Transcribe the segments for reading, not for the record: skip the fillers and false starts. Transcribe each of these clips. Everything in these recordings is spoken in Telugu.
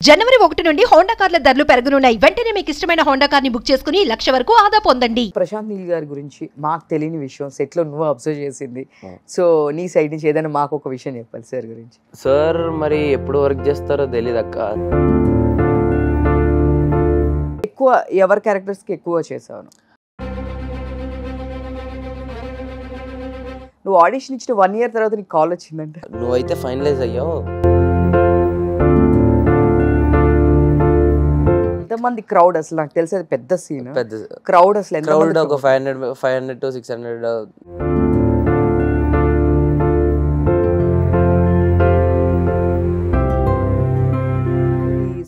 జనవరి 1 నుండి హోండా కార్ల ధరలు పెరగనున్నాయి. వెంటనే మీకు ఇష్టమైన హోండా కార్ని బుక్ చేసుకుని 1,00,000 వరకు ఆదా పొందండి. ప్రశాంత్ నీల్ గారి గురించి మాకు తెలియని విషయం సెట్లో నువ్వు అబ్జర్వ్ చేసింది. సో నీ సైడ్ నుంచి ఏదైనా మాకు ఒక విషయం చెప్పాలి సార్ గురించి. సార్ మరి ఎప్పుడు వర్క్ చేస్తారో తెలియదు అక్క. ఎక్కువ ఎవరి క్యారెక్టర్స్కి ఎక్కువ చేసావు? నువ్వు ఆడిషన్ ఇచ్చిన 1 year తర్వాత నీకు కాల్ వచ్చిందంట. నువ్వైతే ఫైనలైజ్ అయ్యావు. ఎంతమంది క్రౌడ్ అసలు నాకు తెలిసి అది పెద్ద సీన్. పెద్ద క్రౌడ్ అసలు క్రౌడ్ ఒక 500 to 600.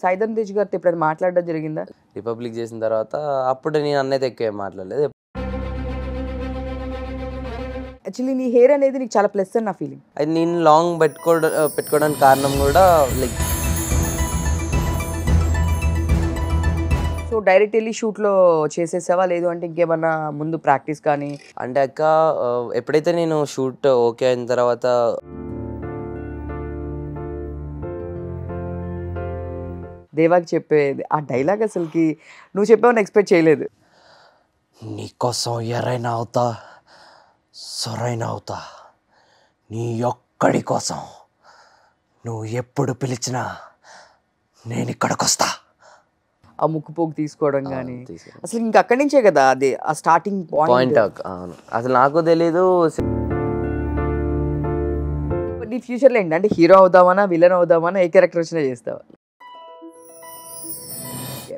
సైదన్ తేజ్ గారితో ఎప్పుడైనా మాట్లాడడం జరిగిందా? రిపబ్లిక్ చేసిన తర్వాత అప్పుడు నేను అన్నైతే ఎక్కువ మాట్లాడలేదు. యాక్చువల్లీ నీ హెయిర్ అనేది నీకు చాలా ప్లస్ అని నా ఫీలింగ్. అది నేను లాంగ్ పెట్టుకోవడానికి కారణం కూడా లైక్ సో డైరెక్ట్ వెళ్ళి షూట్లో చేసేసావా, లేదు అంటే ఇంకేమన్నా ముందు ప్రాక్టీస్ కానీ? అంటే అక్క ఎప్పుడైతే నేను షూట్ ఓకే అయిన తర్వాత దేవాకి చెప్పేది ఆ డైలాగ్ అసలుకి నువ్వు చెప్పావని ఎక్స్పెక్ట్ చేయలేదు. నీకోసం ఎర్రైనా అవుతా సొరైనా అవుతా, నీ ఒక్కడి కోసం నువ్వు ఎప్పుడు పిలిచినా నేను ఇక్కడికి వస్తా. ఆ ముక్కుపోగు తీసుకోవడం కానీ అసలు ఇంక అక్కడి నుంచే కదా అది ఆ స్టార్టింగ్ పాయింట్. అవును, అసలు నాకు తెలీదు. నీ ఫ్యూచర్లో ఏంటి అంటే హీరో అవుదామన్నా విలన్ అవుదామన్నా ఏ క్యారెక్టర్ వచ్చినా చేస్తావా?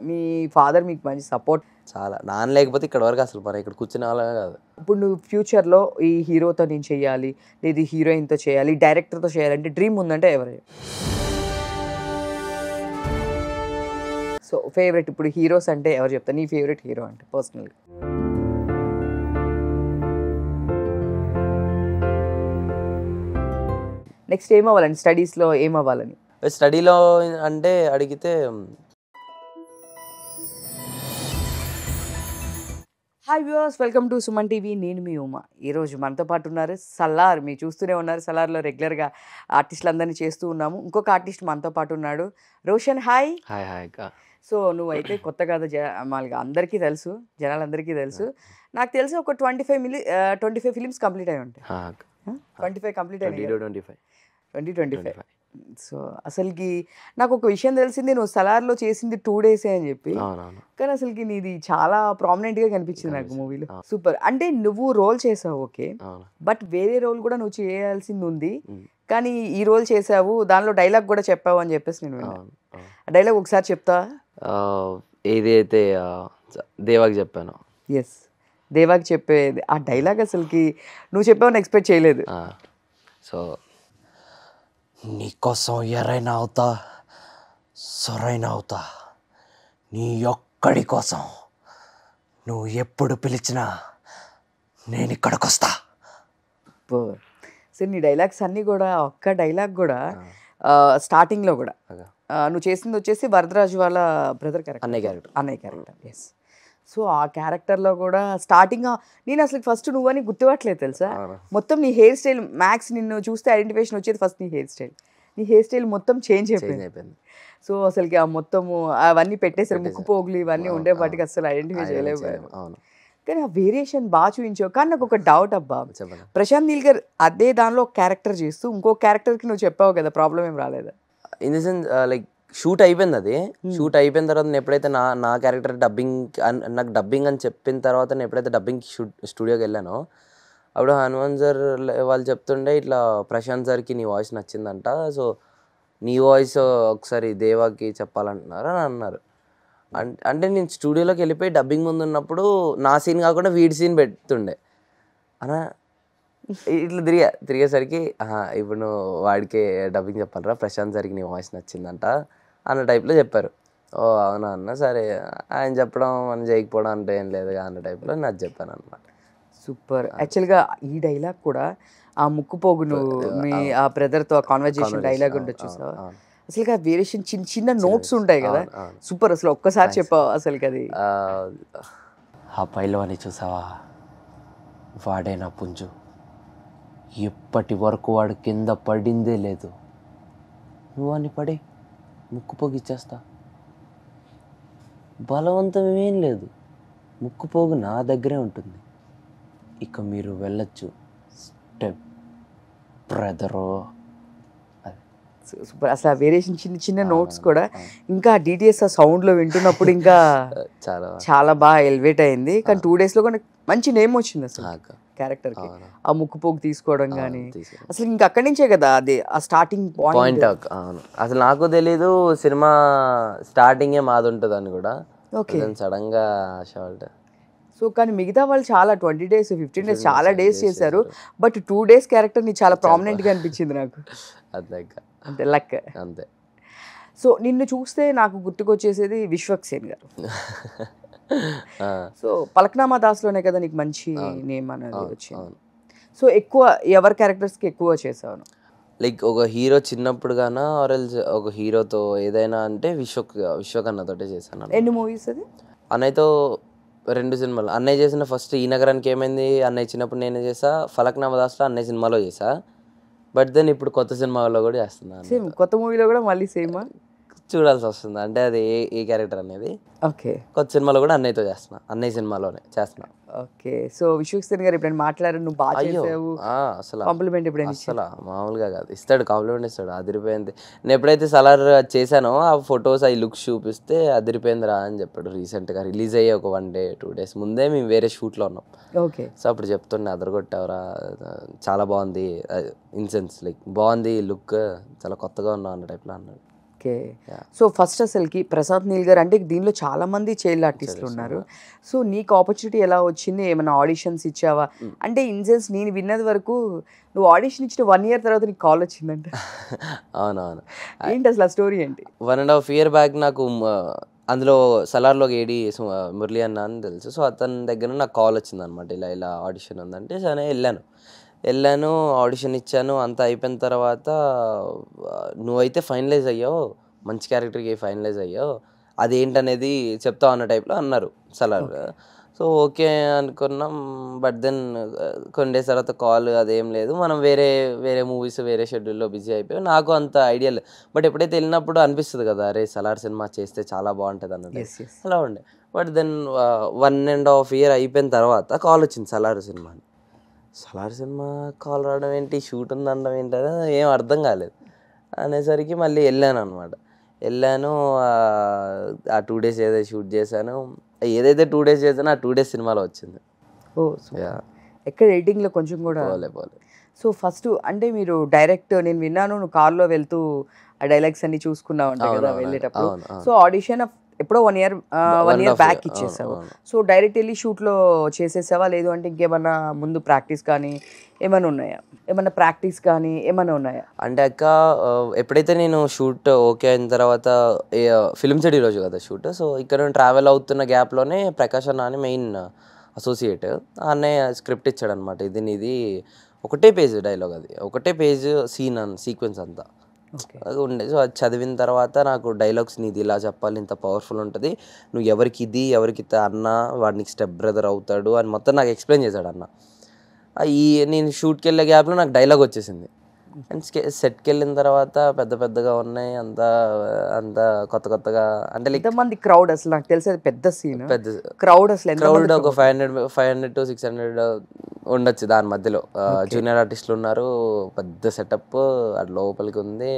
మీ ఫాదర్ మీకు మంచి సపోర్ట్ చాలా. నాన్న లేకపోతే ఇక్కడ వరకు అసలు మరి ఇక్కడ కూర్చునే వాళ్ళమే కాదు. ఇప్పుడు నువ్వు ఫ్యూచర్లో ఈ హీరోతో నేను చేయాలి, లేదు హీరోయిన్తో చేయాలి, డైరెక్టర్తో చేయాలంటే డ్రీమ్ ఉందంటే ఎవరు? సో ఫేవరెట్ ఇప్పుడు హీరోస్ అంటే ఎవరు చెప్తారు? నీ ఫేవరెట్ హీరో అంటే పర్సనల్గా? నెక్స్ట్ ఏమవ్వాలండి? స్టడీస్లో ఏమవ్వాలని? స్టడీలో అంటే అడిగితే hi viewers, welcome to Suman TV. నేను మీ ఉమా. ఈరోజు మనతో పాటు ఉన్నారు సలార్. మీరు చూస్తూనే ఉన్నారు, సలార్లో రెగ్యులర్గా ఆర్టిస్టులు అందరినీ చేస్తూ ఉన్నాము. ఇంకొక ఆర్టిస్ట్ మనతో పాటు ఉన్నాడు, రోషన్. హాయ్. హాయ్ హాయ్ అక్క. సో నువ్వైతే కొత్త కథ మామూలుగా అందరికీ తెలుసు, జనాలందరికీ తెలుసు. నాకు తెలిసి ఒక 25 ఫిలిమ్స్ కంప్లీట్ అయి ఉంటాయి. 25 కంప్లీట్ అయ్యాయి. 2025. సో అసలుకి నాకు ఒక విషయం తెలిసింది, నువ్వు సలార్లో చేసింది 2 days అని చెప్పి. కానీ అసలుకి నీది చాలా ప్రామినెంట్గా కనిపించింది నాకు మూవీలో. సూపర్. అంటే నువ్వు రోల్ చేసావు ఓకే, బట్ వేరే రోల్ కూడా నువ్వు చేయాల్సింది ఉంది, కానీ ఈ రోల్ చేసావు, దానిలో డైలాగ్ కూడా చెప్పావు అని చెప్పేసి నేను విన్నాను. ఆ డైలాగ్ ఒకసారి చెప్తా? ఏదైతే దేవాకి చెప్పాను. ఎస్, దేవాకి చెప్పేది ఆ డైలాగ్ అసలుకి నువ్వు చెప్పావని ఎక్స్పెక్ట్ చేయలేదు. సో నీకోసం ఎర్రైనా అవుతా సొరైనా అవుతా, నీ ఒక్కడి కోసం నువ్వు ఎప్పుడు పిలిచినా నేను ఇక్కడికి వస్తా. సరే, నీ డైలాగ్స్ అన్నీ కూడా ఒక్క డైలాగ్ కూడా స్టార్టింగ్లో కూడా నువ్వు చేసింది వచ్చేసి వరదరాజు వాళ్ళ బ్రదర్ క్యారెక్టర్, అన్నయ్య క్యారెక్టర్. ఎస్. సో ఆ క్యారెక్టర్లో కూడా స్టార్టింగ్ నేను అసలు ఫస్ట్ నువ్వని గుర్తుపట్టలేదు తెలుసా. మొత్తం నీ హెయిర్ స్టైల్ మ్యాక్స్ నిన్ను చూస్తే ఐడెంటిఫికేషన్ వచ్చేది ఫస్ట్ నీ హెయిర్ స్టైల్ మొత్తం చేంజ్ అయిపోయింది. సో అసలుకి ఆ మొత్తము అవన్నీ పెట్టేసారు, ముక్కు పోగులు ఇవన్నీ ఉండేపాటికి అసలు ఐడెంటిఫై చేయలేకపోయాను. కానీ ఆ వేరియేషన్ బాగా చూపించావు. కానీ నాకు ఒక డౌట్ అబ్బా, ప్రశాంత్ నీల్ గారు అదే దానిలో ఒక క్యారెక్టర్ చేస్తూ ఇంకో క్యారెక్టర్కి నువ్వు చెప్పావు కదా, ప్రాబ్లం ఏం రాలేదా? In the sense like shoot అయిపోయింది. అది షూట్ అయిపోయిన తర్వాత నేను ఎప్పుడైతే నా క్యారెక్టర్ నాకు డబ్బింగ్ అని చెప్పిన తర్వాత నేను ఎప్పుడైతే డబ్బింగ్ స్టూడియోకి వెళ్ళానో అప్పుడు హనుమాన్ సార్ వాళ్ళు చెప్తుండే ఇట్లా ప్రశాంత్ సార్కి నీ వాయిస్ నచ్చిందంట, సో నీ వాయిస్ ఒకసారి దేవాకి చెప్పాలంటున్నారు అని అన్నారు. అంటే నేను స్టూడియోలోకి వెళ్ళిపోయి డబ్బింగ్ ముందు ఉన్నప్పుడు నా సీన్ కాకుండా వీడి సీన్ పెడుతుండే అనా. ఇట్లా తిరిగేసరికి ఇప్పుడు నువ్వు వాడికి డబ్బింగ్ చెప్పాలరా, ప్రశాంత్ సార్కి నీ వాయిస్ నచ్చిందంట అన్న టైప్లో చెప్పారు. ఓ అవునా అన్న, సరే ఆయన చెప్పడం మనం చేయకపోవడం అంటే ఏం లేదుగా అన్న టైప్లో నాకు చెప్పాను అనమాట. సూపర్. యాక్చువల్గా ఈ డైలాగ్ కూడా ఆ ముక్కు పోగును మీ ఆ బ్రదర్తో కాన్వర్జేషన్ డైలాగ్ ఉండొచ్చు చూసావా, అసలు ఆ వేరియేషన్ చిన్న చిన్న నోట్స్ ఉంటాయి కదా, సూపర్. అసలు ఒక్కసారి చెప్పావు అసలుకి అది. ఆ పైలవాని చూసావా, వాడే నా పుంజు, ఇప్పటి వరకు వాడు కింద పడిందే లేదు, నువ్వు అని పడి ముక్కు పోగు ఇచ్చేస్తా. బలవంతం ఏం లేదు, ముక్కు పోగు నా దగ్గరే ఉంటుంది, ఇక మీరు వెళ్ళొచ్చు స్టెప్ బ్రదరు. సూపర్. అసలు ఆ వేరియేషన్ చిన్న చిన్న నోట్స్ కూడా ఇంకా డిటిఎస్ ఆ సౌండ్లో వింటున్నప్పుడు ఇంకా చాలా బాగా ఎలివేట్ అయింది. కానీ 2 daysలో కూడా మంచి నేమ్ వచ్చింది అసలు క్యారెక్టర్కి. ఆ ముక్కు పోగు తీసుకోవడం కానీ అసలు ఇంకా అక్కడి నుంచే కదా అది ఆ స్టార్టింగ్ పాయింట్. అవును, అసలు నాకు తెలీదు సినిమా స్టార్టింగే మాది ఉంటుందని కూడా. ఓకే, సడన్గా షార్ట్. సో కానీ మిగతా వాళ్ళు చాలా 20 days 15 days చాలా డేస్ చేశారు. బట్ 2 days క్యారెక్టర్ నీ చాలా ప్రామినెంట్గా అనిపించింది నాకు. అంతే లక్ అంతే. సో నిన్ను చూస్తే నాకు గుర్తుకొచ్చేసేది విశ్వక్సేన్ గారు. సో పలక్నామా దాస్లోనే కదా నీకు మంచి నేమ్ అనేది వచ్చింది. సో ఎక్కువ ఎవరి క్యారెక్టర్స్కి ఎక్కువ చేసావు? లైక్ ఒక హీరో చిన్నప్పుడు గానా ఆర్ఎల్స్ ఒక హీరోతో ఏదైనా అంటే విశ్వకన్నతోటే చేశాను. ఎన్ని మూవీస్ అది? అన్నయ్యతో 2 సినిమాలు. అన్నయ్య చేసిన ఫస్ట్ ఈ నగరానికి ఏమైంది అన్నయ్య చిన్నప్పుడు నేనే చేసా, ఫలక్నామా దాస్లో అన్నయ్య సినిమాలో చేసా. బట్ దెన్ ఇప్పుడు కొత్త సినిమాలో కూడా చేస్తున్నాను. సేమ్ కొత్త మూవీలో కూడా మళ్ళీ సేమా చూడాల్సి వస్తుంది, అంటే అది ఏ క్యారెక్టర్ అనేది. ఓకే, కొత్త సినిమాలో కూడా అన్నయ్యతో చేస్తున్నా, అన్నయ్య సినిమాలోనే చేస్తున్నా. ఓకే, సో విశ్వక్సేన్ గారు ఎప్పుడైనా మాట్లాడారు నువ్వు బాగా చేసావు అసలు కాంప్లిమెంట్ ఎప్పుడైనా? అసలు మామూలుగా కాదు, ఇస్తాడు కాంప్లిమెంట్ ఇస్తాడు. అదిరిపోయింది. నేను ఎప్పుడైతే సలార్ చేశానో ఆ ఫొటోస్ అవి లుక్స్ చూపిస్తే అదిరిపోయిందిరా అని చెప్పాడు. రీసెంట్గా రిలీజ్ అయ్యి ఒక 1 day 2 days ముందే మేము వేరే షూట్లో ఉన్నాం. ఓకే, సో అప్పుడు చెప్తుండే అదరగొట్టావరా, చాలా బాగుంది, ఇన్సెన్స్ లైక్ బాగుంది లుక్, చాలా కొత్తగా ఉన్నావు అన్న టైప్లో అన్నాడు. ఓకే, సో ఫస్ట్ అసలుకి ప్రసాద్ నీల్ గారు అంటే దీనిలో చాలా మంది చైల్డ్ ఆర్టిస్టులు ఉన్నారు. సో నీకు ఆపర్చునిటీ ఎలా వచ్చింది? ఏమైనా ఆడిషన్స్ ఇచ్చావా? అంటే ఇన్ సెన్స్ నేను విన్నది వరకు నువ్వు ఆడిషన్ ఇచ్చిన 1 year తర్వాత నీకు కాల్ వచ్చిందంట. అవునవును, ఏంటి అసలు ఆ స్టోరీ ఏంటి? 1.5 year బ్యాక్ నాకు అందులో సలార్లో ఏడి మురళి అన్న అని తెలుసు. సో అతని దగ్గర నాకు కాల్ వచ్చింది అనమాట, ఇలా ఆడిషన్ ఉందంటే. సరే వెళ్ళాను, ఆడిషన్ ఇచ్చాను, అంతా అయిపోయిన తర్వాత నువ్వైతే ఫైనలైజ్ అయ్యావు, మంచి క్యారెక్టర్కి ఫైనలైజ్ అయ్యావు, అదేంటనేది చెప్తావు అన్న టైప్లో అన్నారు సలార్. సో ఓకే అనుకున్నాం. బట్ దెన్ కొన్ని డేస్ తర్వాత కాల్ అదేం లేదు, మనం వేరే మూవీస్ వేరే షెడ్యూల్లో బిజీ అయిపోయాం. నాకు అంత ఐడియా లేదు. బట్ ఎప్పుడైతే వెళ్ళినప్పుడు అనిపిస్తుంది కదా, అరే సలార్ సినిమా చేస్తే చాలా బాగుంటుంది అన్నది, అలా ఉండే. బట్ దెన్ 1.5 year అయిపోయిన తర్వాత కాల్ వచ్చింది సలార్ సినిమా కాల్ రావడం ఏంటి, షూట్ ఉందనడం ఏంటి అని ఏం అర్థం కాలేదు. అనేసరికి మళ్ళీ వెళ్ళాను ఆ 2 days ఏదైతే షూట్ చేశాను, ఏదైతే 2 days చేశానో ఆ 2 days సినిమాలో వచ్చింది. ఓ ఎక్కడ ఎడిటింగ్లో కొంచెం కూడా పోలే. సో ఫస్ట్ అంటే మీరు డైరెక్ట్ నేను విన్నాను నువ్వు కార్లో వెళ్తూ ఆ డైలాగ్స్ అన్ని చూసుకున్నావు అంటే కదా వెళ్ళేటప్పుడు. సో ఆడిషన్ ఎప్పుడో 1 year బ్యాక్ ఇచ్చేసావు. సో డైరెక్ట్ వెళ్ళి షూట్లో చేసేసావా, లేదు అంటే ఇంకేమన్నా ముందు ప్రాక్టీస్ కానీ ఏమైనా ఉన్నాయా? అంటే అక్క ఎప్పుడైతే నేను షూట్ ఓకే అయిన తర్వాత ఫిల్మ్ సిటీ రోజు కదా షూట్. సో ఇక్కడ ట్రావెల్ అవుతున్న గ్యాప్లోనే ప్రకాష్ అన్న అని మెయిన్ అసోసియేట్ అన్నయ్య స్క్రిప్ట్ ఇచ్చాడు అనమాట. ఇది ఒకటే పేజ్ డైలాగ్, అది ఒకటే పేజ్ సీక్వెన్స్ అంతా ఉండే. సో అది చదివిన తర్వాత నాకు డైలాగ్స్ నీది ఇలా చెప్పాలి, ఇంత పవర్ఫుల్ ఉంటుంది, నువ్వు ఎవరికి అన్న వాడికి స్టెప్ బ్రదర్ అవుతాడు అని మొత్తం నాకు ఎక్స్ప్లెయిన్ చేశాడు అన్న. నేను షూట్కి వెళ్ళే గ్యాప్లో నాకు డైలాగ్ వచ్చేసింది. అండ్ సెట్కి వెళ్ళిన తర్వాత పెద్దగా ఉన్నాయి, అంతా కొత్తగా. అంటే ఎంతమంది క్రౌడ్ అసలు నాకు తెలిసి పెద్ద సీన్, క్రౌడ్ ఒక 500 to 600 ఉండొచ్చు. దాని మధ్యలో జూనియర్ ఆర్టిస్టులు ఉన్నారు, పెద్ద సెటప్ అది లోపలికి ఉంది.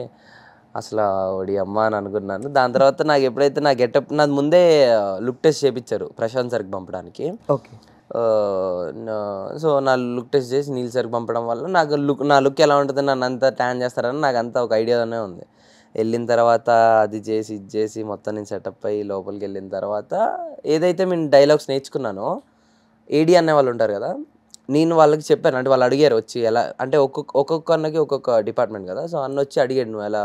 అసలు ఒడి అమ్మ అని అనుకున్నాను. దాని తర్వాత నాకు ఎప్పుడైతే నా గెటప్ నాది ముందే లుక్ టెస్ట్ చేయించారు ప్రశాంత్ సార్కి పంపడానికి. ఓకే, సో నా లుక్ టెస్ట్ చేసి నీల్ సార్కి పంపడం వల్ల నా లుక్ ఎలా ఉంటుంది, నన్ను అంతా ట్యాన్ చేస్తారని నాకు అంతా ఒక ఐడియానే ఉంది. వెళ్ళిన తర్వాత అది చేసి ఇది చేసి మొత్తం నేను సెటప్ అయ్యి లోపలికి వెళ్ళిన తర్వాత ఏదైతే నేను డైలాగ్స్ నేర్చుకున్నానో ఏడీ అనే వాళ్ళు ఉంటారు కదా, నేను వాళ్ళకి చెప్పాను. అంటే వాళ్ళు అడిగారు వచ్చి ఎలా అంటే ఒక్కొక్క అన్నకి ఒక్కొక్క డిపార్ట్మెంట్ కదా. సో అన్న వచ్చి అడిగాడు నువ్వు ఎలా,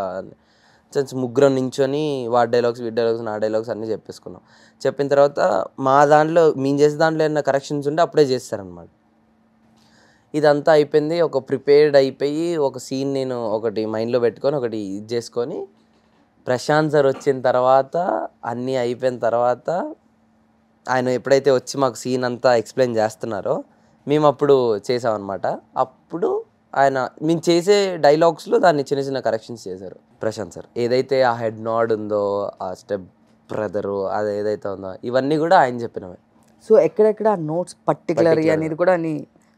ముగ్గురం నించొని వాడి డైలాగ్స్ వీడి డైలాగ్స్ నా డైలాగ్స్ అన్నీ చెప్పేసుకున్నాం. చెప్పిన తర్వాత మా దాంట్లో మేము చేసే దాంట్లో ఏమైనా కరెక్షన్స్ ఉంటే అప్పుడే చేస్తారనమాట. ఇదంతా అయిపోయింది, ఒక ప్రిపేర్డ్ అయిపోయి ఒక సీన్ నేను ఒకటి మైండ్లో పెట్టుకొని ఒకటి ఇది చేసుకొని ప్రశాంత్ సార్ వచ్చిన తర్వాత అన్నీ అయిపోయిన తర్వాత ఆయన ఎప్పుడైతే వచ్చి మాకు సీన్ అంతా ఎక్స్ప్లెయిన్ చేస్తున్నారో మేము అప్పుడు చేసామన్నమాట. అప్పుడు ఆయన మేము చేసే డైలాగ్స్లో దాన్ని చిన్న కరెక్షన్స్ చేశారు. ప్రశాంత్ సార్ ఏదైతే ఆ హెడ్ నాడ్ ఉందో, ఆ స్టెప్ బ్రదరు అది ఏదైతే ఉందో ఇవన్నీ కూడా ఆయన చెప్పినవే. సో ఎక్కడెక్కడ నోట్స్ పర్టికులర్ అనేది కూడా నీ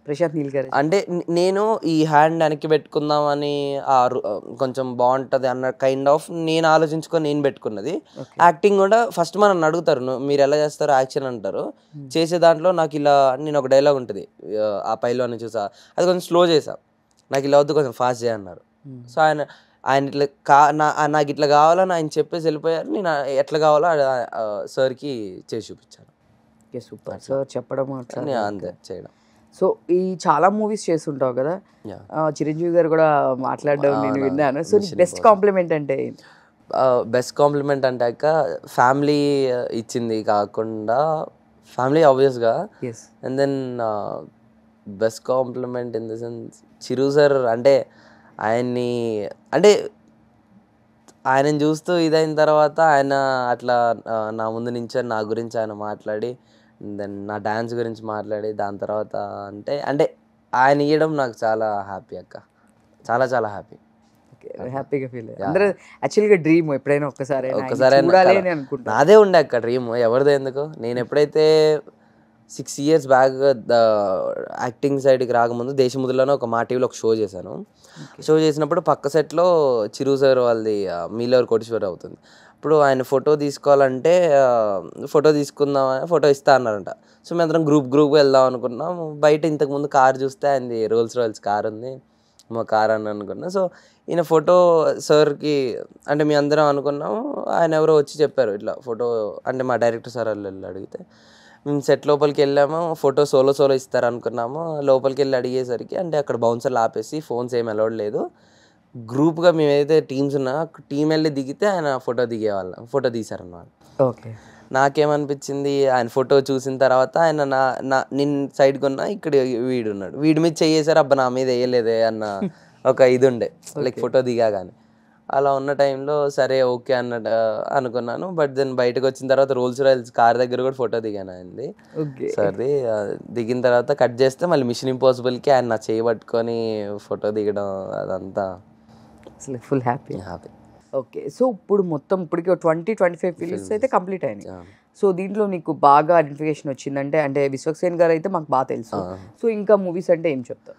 ప్రశాంత్ నీల్ గారు అంటే నేను ఈ హ్యాండ్ వెనక్కి పెట్టుకుందామని కొంచెం బాగుంటుంది అన్న కైండ్ ఆఫ్ నేను ఆలోచించుకొని నేను పెట్టుకున్నది. యాక్టింగ్ కూడా ఫస్ట్ మనం అడుగుతారు మీరు ఎలా చేస్తారు యాక్షన్ అంటారు, చేసే దాంట్లో నాకు ఇలా నేను ఒక డైలాగ్ ఉంటుంది ఆ పైలోని చూసా, అది కొంచెం స్లో చేసా, నాకు ఇలా వద్దు కొంచెం ఫాస్ట్ చేయన్నారు. సో ఆయన ఇట్లా నాకు ఇట్లా కావాలని ఆయన చెప్పేసి వెళ్ళిపోయారు, నేను ఎట్లా కావాలో సార్కి చేసి చూపించాను. సూపర్ సార్ చెప్పడం అంతే చేయడం. సో ఈ చాలా మూవీస్ చేస్తుంటావు కదా, చిరంజీవి గారు కూడా మాట్లాడడం నేను విన్నాను. సో బెస్ట్ కాంప్లిమెంట్ అంటే బెస్ట్ కాంప్లిమెంట్ అంటే ఫ్యామిలీ ఇచ్చింది కాకుండా, ఫ్యామిలీ ఆబ్వియస్గా, and then best compliment in the sense Chiru sir అంటే ఆయనని చూస్తూ ఇదైన తర్వాత ఆయన అట్లా నా ముందు నుంచి నా గురించి ఆయన మాట్లాడి, దెన్ నా డ్యాన్స్ గురించి మాట్లాడి, దాని తర్వాత అంటే ఆయన ఇవ్వడం నాకు చాలా హ్యాపీ అక్క, చాలా చాలా హ్యాపీ. హ్యాపీగా ఫీల్ అందరూ యాక్చువల్గా డ్రీమ్ ఎప్పుడైనా ఒక్కసారి నాదే ఉండే అక్క డ్రీమ్, ఎవరిదో ఎందుకు. నేను ఎప్పుడైతే 6 years బ్యాక్ యాక్టింగ్ సైడ్కి రాకముందు దేశముద్రలోనే ఒక మా టీవీలో ఒక షో చేశాను. షో చేసినప్పుడు పక్క సెట్లో చిరు సార్ వాళ్ళది మీలో కోటేశ్వరరావు అవుతుంది. ఇప్పుడు ఆయన ఫోటో తీసుకోవాలంటే ఫోటో తీసుకుందామని ఫోటో ఇస్తా అన్నారంట. సో మేము అందరం గ్రూప్గా వెళ్దాం అనుకున్నాం. బయట ఇంతకుముందు కార్ చూస్తే ఆయనది రోల్స్ కార్ ఉంది, మా కార్ అని అనుకున్నాం. సో ఈయన ఫోటో సార్కి అంటే మీ అందరం అనుకున్నాము, ఆయన ఎవరో వచ్చి చెప్పారు ఇట్లా ఫోటో అంటే మా డైరెక్టర్ సార్ వాళ్ళు అడిగితే మేము సెట్ లోపలికి వెళ్ళాము, ఫోటో సోలో ఇస్తారు అనుకున్నాము. లోపలికి వెళ్ళి అడిగేసరికి అంటే అక్కడ బౌన్సర్లు ఆపేసి ఫోన్స్ ఏమి అలౌడ్ లేదు, గ్రూప్గా మేము ఏదైతే టీమ్స్ ఉన్నా టీం వెళ్ళి దిగితే ఆయన ఫోటో తీశారన్నమాట. ఓకే, నాకేమనిపించింది ఆయన ఫోటో చూసిన తర్వాత ఆయన నేను సైడ్కి ఉన్నా, ఇక్కడ వీడున్నాడు, వీడి మీద చేసారు, అబ్బా నా మీద వేయలేదే అన్న ఒక ఇది ఉండే లైక్ ఫోటో దిగాగానే. అలా ఉన్న టైంలో సరే ఓకే అన్నట్టు అనుకున్నాను. బట్ దెన్ బయటకు వచ్చిన తర్వాత రోల్స్ కార్ దగ్గర కూడా ఫోటో దిగాను ఆయనది. సరే దిగిన తర్వాత కట్ చేస్తే మళ్ళీ మిషన్ ఇంపాసిబుల్కి ఆయన నా చేయి పట్టుకొని ఫోటో దిగడం అదంతా అసలు ఫుల్ హ్యాపీ. ఓకే, సో ఇప్పుడు మొత్తం ఇప్పటికి 20-25 ఫిల్మ్స్ అయితే కంప్లీట్ అయినాయి. సో దీంట్లో నీకు బాగా ఐడెంటిఫికేషన్ వచ్చిందంటే అంటే విశ్వక్సేన్ గారు అయితే మాకు బాగా తెలుసు. సో ఇంకా మూవీస్ అంటే ఏం చెప్తారు?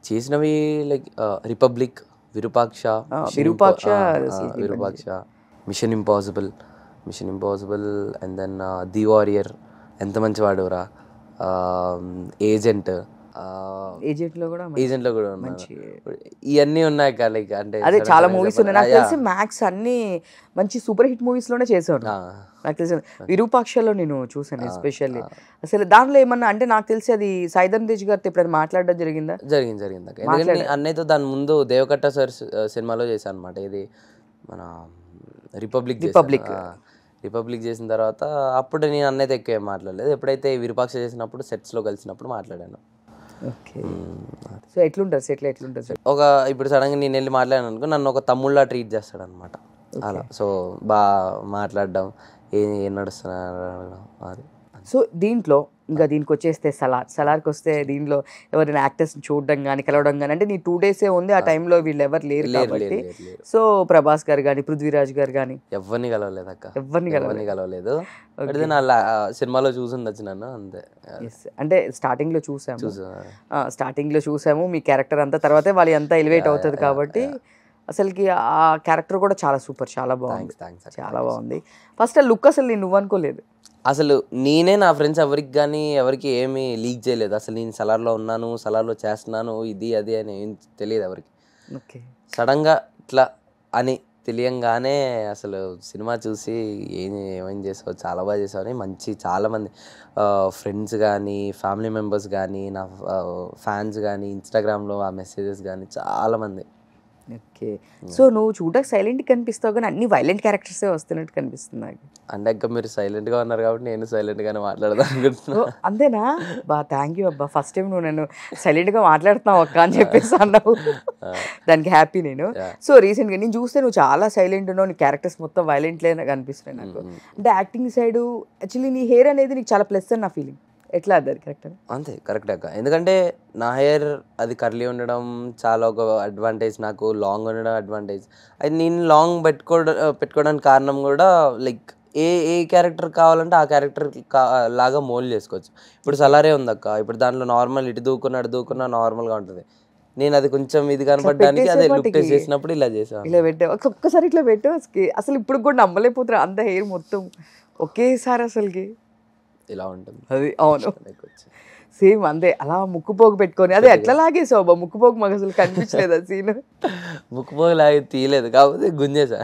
చేసినవి like Republic, Virupaksha, Mission Impossible and then the Warrior, ఎంత మంచి వాడురా, ఏజెంట్ లో కూడా ఇవన్నీ ఉన్నాయి లైక్ అంటే అదే చాలా మూవీస్ ఉన్నాయి. నాకు తెలిసి మ్యాక్స్ అన్ని మంచి సూపర్ హిట్ మూవీస్ లోనే చేశాను. నాకు తెలిసి విరూపాక్షలో నేను చూసాను ఎస్పెషల్లీ. అసలు దాంట్లో ఏమన్నా అంటే నాకు తెలిసి అది సైదన్ తేజ్ గారితో ఎప్పుడైనా మాట్లాడడం జరిగింది. ఎందుకంటే అన్నయ్యతో దాని ముందు దేవకట్ట సార్ సినిమాలో చేశాను అనమాట. ఇది మన రిపబ్లిక్ చేసిన తర్వాత అప్పుడు నేను అన్నయ్యతో ఎక్కువ మాట్లాడలేదు. ఎప్పుడైతే విరూపాక్ష చేసినప్పుడు సెట్స్లో కలిసినప్పుడు మాట్లాడాను. ఓకే, సో ఎట్లుంటుంది సెట్లో ఎట్లుంటుంది సార్? ఇప్పుడు సడన్గా నేను వెళ్ళి మాట్లాడాను అనుకో, నన్ను ఒక తమ్ముళ్ళ ట్రీట్ చేస్తాడు అనమాట అలా. సో బాగా మాట్లాడడం, ఏం నడుస్తున్నారు అది. సో దీంట్లో ఇంకా దీనికి వచ్చేస్తే సలార్కి వస్తే దీంట్లో ఎవరైనా యాక్టర్స్ని చూడడం కానీ కలవడం కానీ అంటే నీ 2 days ఉంది, ఆ టైంలో వీళ్ళు ఎవరు లేరు కాబట్టి. సో ప్రభాస్ గారు కానీ పృథ్వీరాజ్ గారు కానీ ఎవరిని కలవలేదు అక్క, ఎవరిని కలవలేదు. సినిమాలో చూసి నన్ను అంతే. అంటే స్టార్టింగ్ లో చూసాము మీ క్యారెక్టర్ అంతా, తర్వాతే వాళ్ళు అంతా ఎలివేట్ అవుతుంది కాబట్టి అసలుకి ఆ క్యారెక్టర్ కూడా చాలా సూపర్, చాలా బాగుంది, చాలా బాగుంది. ఫస్ట్ ఆ లుక్ అసలు నువ్వు అనుకోలేదు. అసలు నేనే నా ఫ్రెండ్స్ ఎవరికి ఏమీ లీక్ చేయలేదు. అసలు నేను సలార్లో ఉన్నాను, సలార్లో చేస్తున్నాను, ఇది అది అని ఏం తెలియదు ఎవరికి. ఓకే, సడన్గా ఇట్లా అని తెలియంగానే అసలు సినిమా చూసి ఏమేం చేసావు, చాలా బాగా చేసావు అని చాలామంది ఫ్రెండ్స్ కానీ ఫ్యామిలీ మెంబర్స్ కానీ నా ఫ్యాన్స్ కానీ ఇన్స్టాగ్రామ్లో ఆ మెసేజెస్ కానీ చాలామంది. ఓకే, సో నువ్వు చూడక సైలెంట్ కనిపిస్తావు కానీ అన్ని వైలెంట్ క్యారెక్టర్సే వస్తున్నట్టు కనిపిస్తుంది నాకు. అంటే ఇంకా మీరు సైలెంట్గా ఉన్నారు కాబట్టి నేను సైలెంట్గానే మాట్లాడదాం అనుకుంటున్నాను. అంతేనా? థ్యాంక్ యూ అబ్బా, ఫస్ట్ టైం నువ్వు నన్ను సైలెంట్గా మాట్లాడుతున్నావు అక్క అని చెప్పేసి అన్నావు, దానికి హ్యాపీ నేను. సో రీసెంట్గా నేను చూస్తే నువ్వు చాలా సైలెంట్ ఉన్నావు, నీ క్యారెక్టర్స్ మొత్తం వైలెంట్లే కనిపిస్తున్నాయి నాకు. అంటే యాక్టింగ్ సైడ్ యాక్చువల్లీ నీ హెయిర్ అనేది నీకు చాలా ప్లస్ అని నా ఫీలింగ్. ఎట్లా అది కరెక్ట్? అంతే కరెక్ట్ అక్క. ఎందుకంటే నా హెయిర్ అది కర్లీ ఉండడం చాలా ఒక అడ్వాంటేజ్, నాకు లాంగ్ ఉండడం అడ్వాంటేజ్. అది నేను లాంగ్ పెట్టుకోవడానికి కారణం కూడా లైక్ ఏ ఏ క్యారెక్టర్ కావాలంటే ఆ క్యారెక్టర్ లాగా మోల్డ్ చేసుకోవచ్చు. ఇప్పుడు సలారే ఉందక్క, ఇప్పుడు దాంట్లో నార్మల్ ఇటు దూకున్నా నార్మల్గా ఉంటుంది. నేను అది కొంచెం ఇది కనపడడానికి అదే లుక్ టెస్ట్ చేసినప్పుడు ఇలా చేసాను. ఇలా పెట్టావు ఒక్కసారి, ఇట్లా పెట్టావు అసలు ఇప్పుడు కూడా నమ్మలేకపోతున్నా అంత హెయిర్ మొత్తం ఒకేసారి అసలుకి ఇలా ఉంటుంది అది. అవును సేమ్ అంతే, అలా ముక్కుపోగు పెట్టుకొని అదే ఎట్లా లాగేసావు ముక్కుపోగు? మాకు అసలు కనిపించలేదు ఆ సీన్. ముక్కుపోగు లాగే తీయలేదు, కాకపోతే గుంజేసా.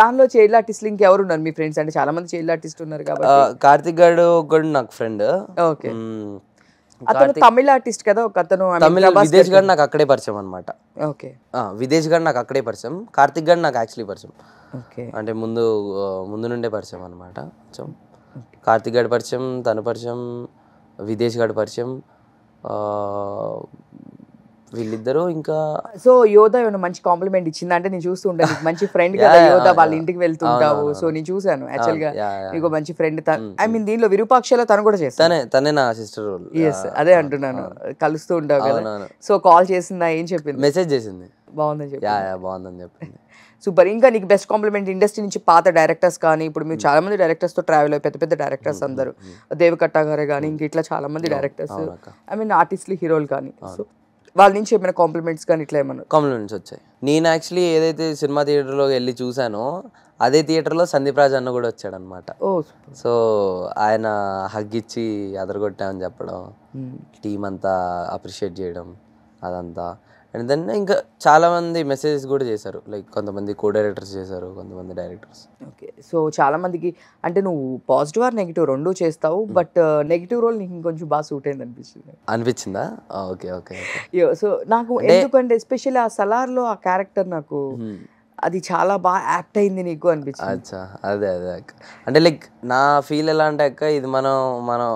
దానిలో చైల్డ్ ఆర్టిస్టులు ఇంకెవరు ఉన్నారు మీ ఫ్రెండ్స్? అంటే చాలా మంది చైల్డ్ ఆర్టిస్ట్ ఉన్నారు కాబట్టి. కార్తిక్ గారు ఒకడు నాకు ఫ్రెండ్. ఓకే, అతను తమిళ ఆర్టిస్ట్ కదా ఒక అతను. తమిళ విదేశ్ గారు నాకు అక్కడే పరిచయం అనమాట. ఓకే, విదేశ్ గారు నాకు అక్కడే పరిచయం. కార్తిక్ గారు నాకు యాక్చువల్లీ పరిచయం, ఓకే అంటే ముందు నుండే పరిచయం అనమాట. కొంచెం కార్తిక్ గారి పరిచయం, తన పరిచయం, విదేశ్ గారి పరిచయం, వీళ్ళిద్దరూ. ఇంకా సో యోధ ఏమైనా మంచి కాంప్లిమెంట్ ఇచ్చింది? అంటే నేను చూస్తూ ఉంటాను, మంచి ఫ్రెండ్ కదా యోధ, వాళ్ళ ఇంటికి వెళ్తుంటావు. సో నేను చూసాను యాక్చువల్ గా నీకు మంచి ఫ్రెండ్. ఐ మీన్ దీనిలో విరూపాక్షలో తను కూడా చేస్తాను. తనే నా సిస్టర్ రోల్. అదే అంటున్నాను, కలుస్తూ ఉంటావు కదా. సో కాల్ చేసిందా? ఏం చెప్పింది? మెసేజ్ చేసింది, బాగుందని చెప్పి. బాగుందని చెప్పింది. సూపర్. ఇంకా నీకు బెస్ట్ కాంప్లిమెంట్ ఇండస్ట్రీ నుంచి పాత డైరెక్టర్స్ కానీ, ఇప్పుడు మీరు చాలా మంది డైరెక్టర్స్ తో ట్రావెల్ అయ్యి పెద్ద పెద్ద డైరెక్టర్స్ అందరూ, దేవకట్ట గారే కానీ, ఇంక ఇట్లా చాలా మంది డైరెక్టర్స్, ఐ మీన్ ఆర్టిస్టులు, హీరోలు కానీ, సో వాళ్ళ నుంచి ఏమైనా కాంప్లిమెంట్స్ కానీ ఇట్లా ఏమన్నా? కాంప్లిమెంట్స్ వచ్చాయి. నేను యాక్చువల్లీ ఏదైతే సినిమా థియేటర్లో వెళ్ళి చూసానో అదే థియేటర్లో సందీప్ రాజ్ అన్న కూడా వచ్చాడు అనమాట. సో ఆయన హగ్ ఇచ్చి అదరగొట్టామని చెప్పడం, టీం అంతా అప్రిషియేట్ చేయడం అదంతా. అండ్ దెన్ ఇంకా చాలా మంది మెసేజెస్ కూడా చేశారు, లైక్ కొంతమంది కో డైరెక్టర్స్ చేశారు, కొంతమంది డైరెక్టర్స్. ఓకే, సో చాలా మందికి అంటే నువ్వు పాజిటివ్ ఆర్ నెగిటివ్ రెండు చేస్తావు, బట్ నెగిటివ్ రోల్ నీకు ఇంకొంచెం బాగా సూట్ అయింది అనిపించిందా? Okay okay. సో నాకు ఎందుకంటే ఎస్పెషల్లీ ఆ సలార్లో ఆ క్యారెక్టర్ నాకు అది చాలా బాగా యాప్ట్ అయింది నీకు అనిపించింది. అచ్చా, అదే అదే అక్క. అంటే లైక్ నా ఫీల్ ఎలా అంటే అక్క, ఇది మనం